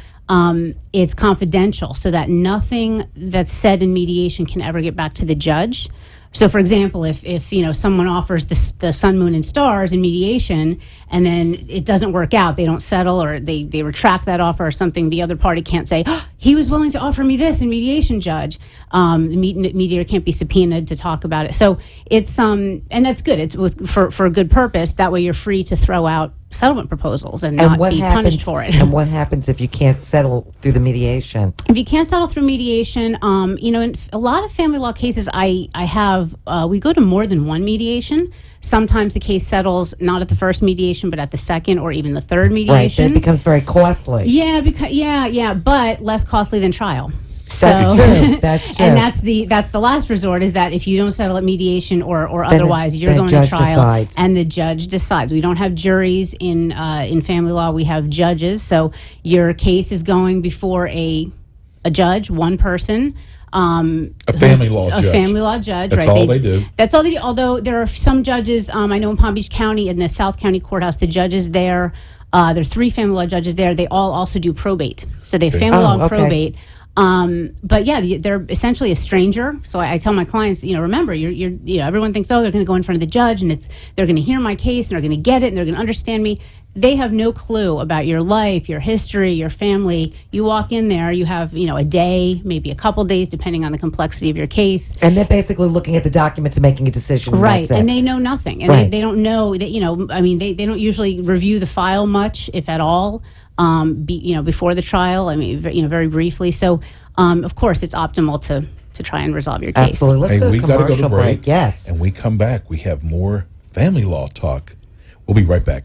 S7: It's confidential so that nothing that's said in mediation can ever get back to the judge. So, for example, if someone offers the sun, moon, and stars in mediation, and then it doesn't work out, they don't settle, or they retract that offer or something, the other party can't say, oh, he was willing to offer me this in mediation, judge. The mediator can't be subpoenaed to talk about it. So it's and that's good. It's for a good purpose. That way, you're free to throw out settlement proposals and not be punished for it.
S5: And what happens if you can't settle through the mediation?
S7: If you can't settle through mediation, in a lot of family law cases, we go to more than one mediation. Sometimes the case settles not at the first mediation, but at the second or even the third mediation.
S5: Right, then it becomes very costly.
S7: Yeah, but less costly than trial.
S5: That's true. That's true.
S7: And that's the last resort, is that if you don't settle at mediation or otherwise, you're going to trial,
S5: decides.
S7: And the judge decides. We don't have juries in family law. We have judges. So your case is going before a judge, one person.
S4: A family law judge.
S7: A family law judge.
S4: That's
S7: right?
S4: all they do.
S7: That's all they do. Although there are some judges, I know in Palm Beach County, in the South County Courthouse, the judges there, there are 3 family law judges there. They all also do probate. So they have family law and probate. But yeah, they're essentially a stranger. So I tell my clients, remember, everyone thinks, they're going to go in front of the judge and they're going to hear my case and they're going to get it and they're going to understand me. They have no clue about your life, your history, your family. You walk in there, you have, a day, maybe a couple days, depending on the complexity of your case.
S5: And they're basically looking at the documents and making a decision.
S7: Right. And they know nothing. And
S5: right.
S7: they don't know that, they don't usually review the file much, if at all. Before the trial, very briefly. So, of course, it's optimal to try and resolve your case.
S5: Absolutely. Let's go to
S4: we got to go to
S5: commercial break. Yes.
S4: And we come back. We have more family law talk. We'll be right back.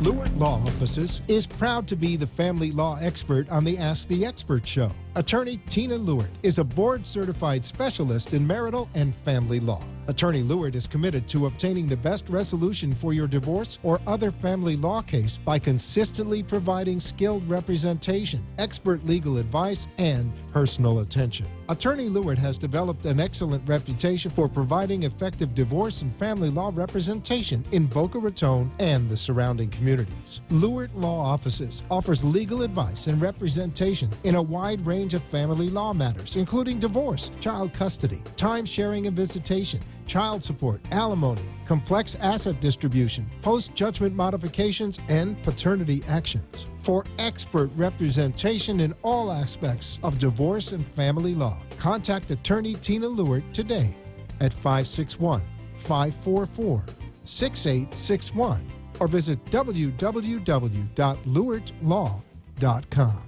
S3: Lewert Law Offices is proud to be the family law expert on the Ask the Expert show. Attorney Tina Lewert is a board-certified specialist in marital and family law. Attorney Lewert is committed to obtaining the best resolution for your divorce or other family law case by consistently providing skilled representation, expert legal advice, and personal attention. Attorney Lewert has developed an excellent reputation for providing effective divorce and family law representation in Boca Raton and the surrounding communities. Lewert Law Offices offers legal advice and representation in a wide range of family law matters, including divorce, child custody, time-sharing and visitation, child support, alimony, complex asset distribution, post-judgment modifications, and paternity actions. For expert representation in all aspects of divorce and family law, contact Attorney Tina Lewert today at 561-544-6861 or visit www.lewertlaw.com.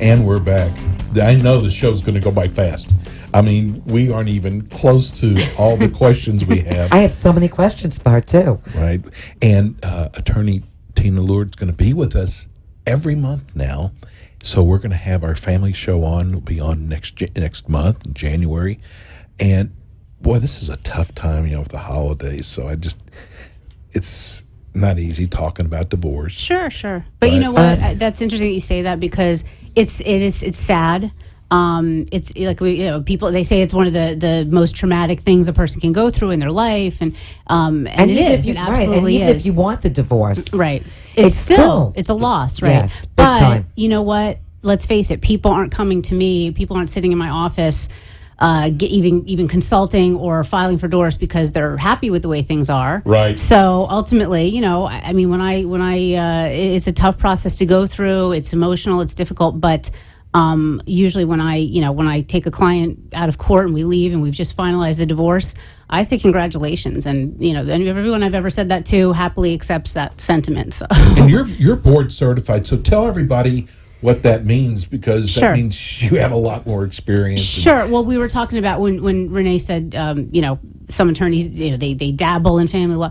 S4: And we're back. I know the show's going to go by fast. We aren't even close to all the questions we have.
S5: I have so many questions for her, too.
S4: Right. And Attorney Tina Lewert's going to be with us every month now. So we're going to have our family show on. It'll be on next month, in January. And, boy, this is a tough time, with the holidays. So it's not easy talking about divorce.
S7: Sure. But you know what? That's interesting that you say that, because it's sad. It's like people, they say it's one of the most traumatic things a person can go through in their life, and it is. It absolutely
S5: is. If you want the divorce,
S7: right? It's still a loss, right?
S5: Yes, big
S7: but
S5: time.
S7: You know what? Let's face it. People aren't coming to me. People aren't sitting in my office, even consulting or filing for divorce because they're happy with the way things are.
S4: Right.
S7: So ultimately, when I it's a tough process to go through. It's emotional. It's difficult, but. Usually when I take a client out of court and we leave and we've just finalized the divorce, I say congratulations, and everyone I've ever said that to happily accepts that sentiment. So.
S4: And you're board certified, so tell everybody what that means, because that means you have a lot more experience.
S7: Sure. Well, we were talking about when Rene said, some attorneys, they dabble in family law.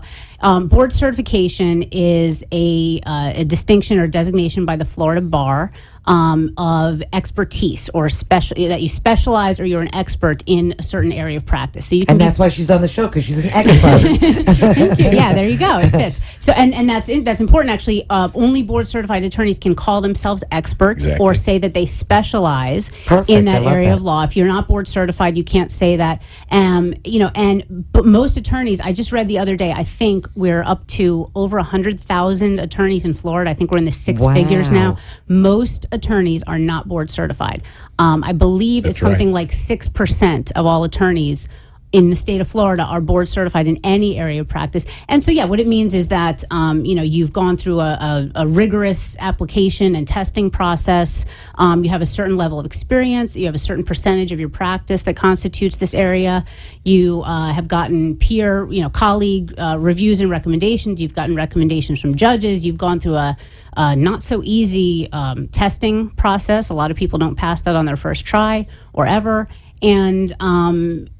S7: Board certification is a distinction or designation by the Florida Bar of expertise, or that you specialize or you're an expert in a certain area of practice. So you can,
S5: and that's why she's on the show, because she's an expert.
S7: Thank you. Yeah, there you go. It fits. So and that's important actually. Only board certified attorneys can call themselves experts or say that they specialize in that area of law. If you're not board certified, you can't say that. but most attorneys, I just read the other day, I think we're up to over 100,000 attorneys in Florida. I think we're in the six figures now. Most attorneys are not board certified. I believe it's something like 6% of all attorneys in the state of Florida are board certified in any area of practice. And so, yeah, what it means is that, you've gone through a rigorous application and testing process. You have a certain level of experience. You have a certain percentage of your practice that constitutes this area. You have gotten peer, colleague reviews and recommendations. You've gotten recommendations from judges. You've gone through a not so easy testing process. A lot of people don't pass that on their first try or ever. And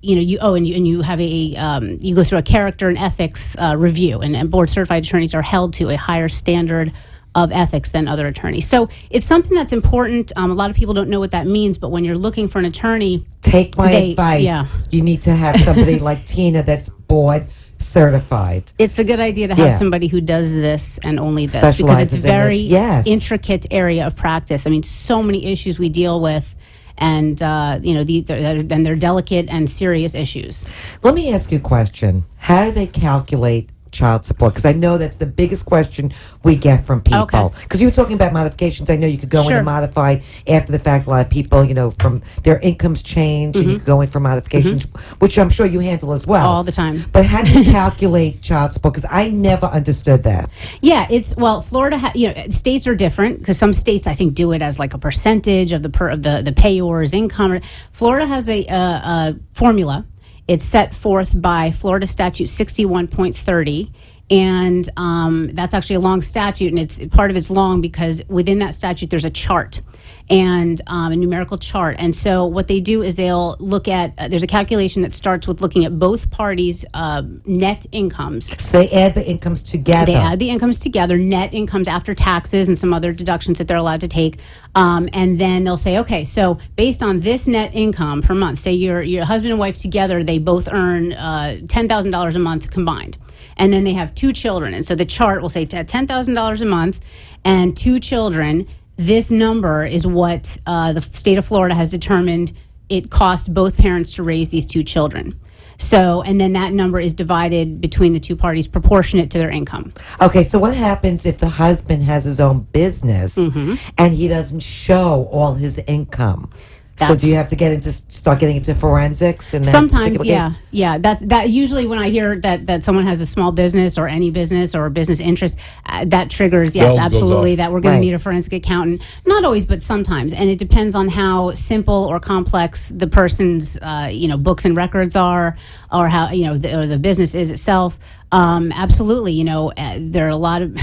S7: you have you go through a character and ethics review, and board certified attorneys are held to a higher standard of ethics than other attorneys. So it's something that's important. A lot of people don't know what that means, but when you're looking for an attorney,
S5: take my advice.
S7: Yeah.
S5: You need to have somebody like Tina that's board certified.
S7: It's a good idea to have somebody who does this and only this, because
S5: Specializes
S7: it's a very
S5: in this. Yes.
S7: intricate area of practice. I mean, so many issues we deal with. And they're delicate and serious issues.
S5: Let me ask you a question. How do they calculate child support? Because I know that's the biggest question we get from people. Because you were talking about modifications. I know you could go in and modify after the fact. A lot of people, from their incomes change, and you could go in for modifications, which I'm sure you handle as well.
S7: All the time.
S5: But how do you calculate child support? Because I never understood that.
S7: Yeah, Florida, states are different, because some states, I think, do it as like a percentage of the payor's income. Florida has a formula. It's set forth by Florida Statute 61.30, and that's actually a long statute, and part of it's long because within that statute there's a chart, and a numerical chart. And so what they do is they'll look at, there's a calculation that starts with looking at both parties' net incomes.
S5: So they add the incomes together.
S7: They add the incomes together, net incomes after taxes and some other deductions that they're allowed to take. And then they'll say, okay, so based on this net income per month, say your husband and wife together, they both earn $10,000 a month combined. And then they have 2 children. And so the chart will say $10,000 a month and 2 children. This number is what the state of Florida has determined it costs both parents to raise these 2 children. So, and then that number is divided between the 2 parties proportionate to their income.
S5: Okay, so what happens if the husband has his own business and he doesn't show all his income? So do you have to start getting into forensics? And
S7: sometimes, yeah. That usually when I hear that someone has a small business or any business or a business interest, that triggers, yes, absolutely, that we're going to need a forensic accountant. Not always, but sometimes, and it depends on how simple or complex the person's books and records are, or how or the business is itself. Absolutely, there are a lot of,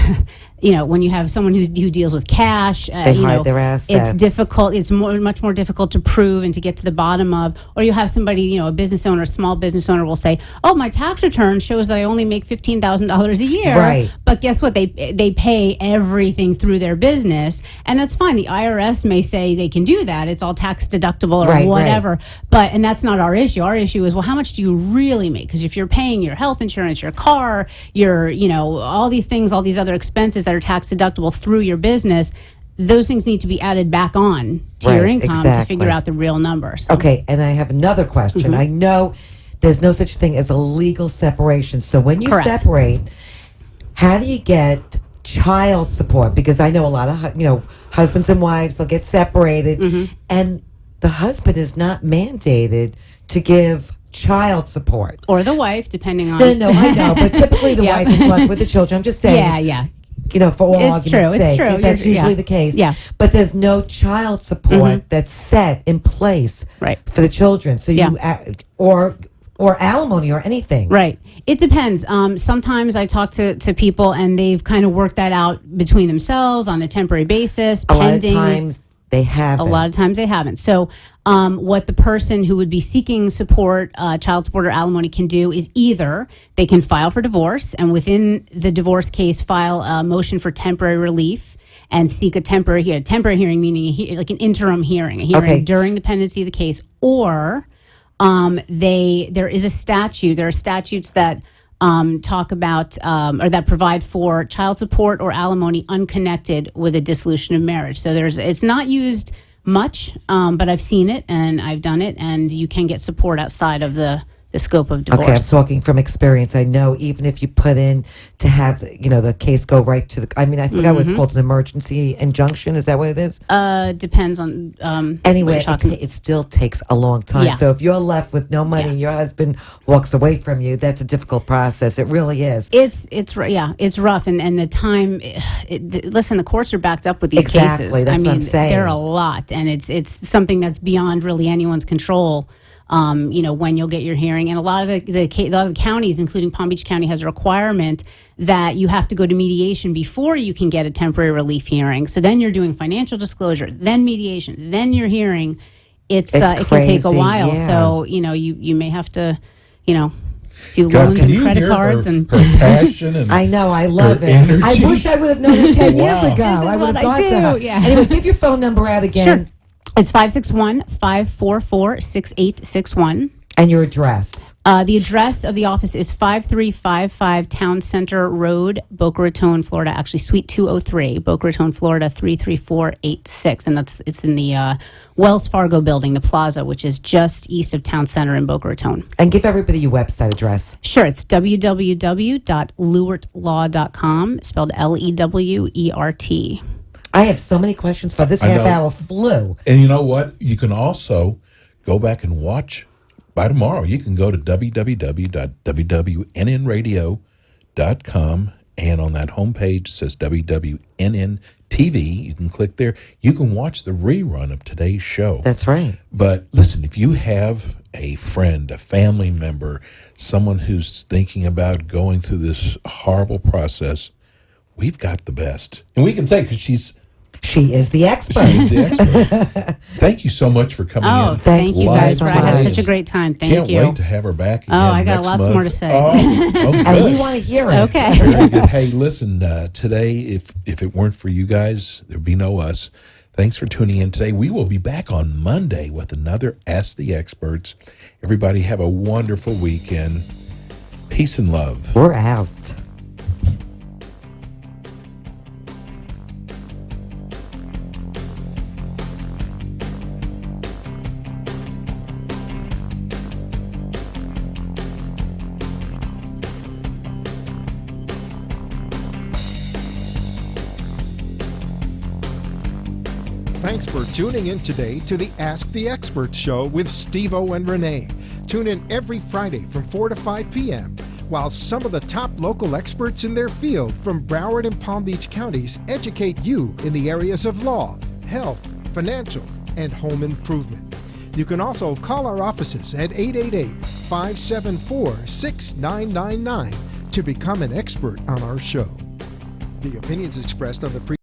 S7: when you have someone who deals with cash,
S5: they hide their assets.
S7: It's difficult. It's much more difficult to prove and to get to the bottom of. Or you have somebody, a business owner, a small business owner will say, "Oh, my tax return shows that I only make $15,000 a year."
S5: Right.
S7: But guess what? They pay everything through their business, and that's fine. The IRS may say they can do that. It's all tax deductible or whatever. Right. And that's not our issue. Our issue is, well, how much do you really make? Because if you're paying your health insurance, your car, your all these things, all these other expenses that are tax deductible through your business, those things need to be added back on to your income to figure out the real numbers. So.
S5: Okay, and I have another question. I know there's no such thing as a legal separation. So when you separate, how do you get child support? Because I know a lot of husbands and wives, they'll get separated, and the husband is not mandated to give child support.
S7: Or the wife, depending on...
S5: No, I know, but typically the wife is left with the children. I'm just saying.
S7: Yeah.
S5: For all argument's sake.
S7: It's true.
S5: That's usually the case.
S7: Yeah.
S5: But there's no child support that's set in place for the children. So or alimony or anything.
S7: Right. It depends. Sometimes I talk to people and they've kind of worked that out between themselves on a temporary basis.
S5: A lot of times they haven't.
S7: A lot of times they haven't. So what the person who would be seeking support, child support or alimony, can do is either they can file for divorce, and within the divorce case file a motion for temporary relief and seek a temporary hearing, meaning like an interim hearing, a hearing during the pendency of the case. Or there is a statute. There are statutes that talk about or that provide for child support or alimony unconnected with a dissolution of marriage. So it's not used much, but I've seen it and I've done it, and you can get support outside of the the scope of divorce.
S5: Okay, I'm talking from experience. I know even if you put in to have, the case go right to I forgot what it's called, an emergency injunction. Is that what it is?
S7: Depends on
S5: Anyway,
S7: what you're talking-
S5: it still takes a long time.
S7: Yeah.
S5: So if you're left with no money
S7: Yeah.
S5: and your husband walks away from you, that's a difficult process. It really is.
S7: It's rough, and the time. Listen, the courts are backed up with these
S5: Exactly,
S7: cases.
S5: that's what I'm saying.
S7: They're a lot, and it's something that's beyond really anyone's control. When you'll get your hearing, and a lot of the counties, including Palm Beach County, has a requirement that you have to go to mediation before you can get a temporary relief hearing. So then you're doing financial disclosure, then mediation, then your hearing. It can take a
S5: crazy,
S7: while.
S5: yeah.
S7: So you may have to, do
S4: God,
S7: loans
S4: can
S7: and
S4: you
S7: credit
S4: hear
S7: cards
S4: her,
S7: and.
S4: her passion and
S5: I know, I love
S4: her
S5: it.
S4: energy?
S5: I wish I would have known it 10 years
S4: Wow.
S5: ago.
S7: This is
S5: I would
S7: what
S5: have
S7: I
S5: gone to
S7: do,
S5: her.
S7: yeah.
S5: Anyway, give your phone number out again.
S7: Sure. It's 561-544-6861.
S5: And your address.
S7: The address of the office is 5355 Town Center Road, Boca Raton, Florida. Actually, Suite 203, Boca Raton, Florida 33486. And it's in the Wells Fargo building, the plaza, which is just east of Town Center in Boca Raton.
S5: And give everybody your website address.
S7: Sure, it's www.lewertlaw.com, spelled LEWERT.
S5: I have so many questions for this
S4: I
S5: half
S4: know.
S5: hour flew.
S4: And you know what? You can also go back and watch by tomorrow. You can go to www.wwnnradio.com, and on that homepage it says WWNN TV. You can click there. You can watch the rerun of today's show.
S5: That's right.
S4: But listen, if you have a friend, a family member, someone who's thinking about going through this horrible process, we've got the best. And we can say, because she
S5: is the expert.
S4: is the expert. Thank you so much for coming
S7: Oh,
S4: in.
S7: thank you
S5: Live
S7: guys for I had
S5: live.
S7: such a great time. Thank
S4: Can't
S7: you.
S4: wait to have her back again.
S7: I got
S4: next
S7: lots
S4: month.
S7: more to say.
S4: Oh,
S5: And
S4: good.
S5: we want to hear it.
S7: Okay.
S4: Very good. Hey, listen, today, if it weren't for you guys, there'd be no us. Thanks for tuning in today. We will be back on Monday with another Ask the Experts. Everybody have a wonderful weekend. Peace and love.
S5: We're out.
S3: Thanks for tuning in today to the Ask the Experts show with Steve O and Rene. Tune in every Friday from 4 to 5 p.m. while some of the top local experts in their field from Broward and Palm Beach counties educate you in the areas of law, health, financial, and home improvement. You can also call our offices at 888-574-6999 to become an expert on our show. The opinions expressed on the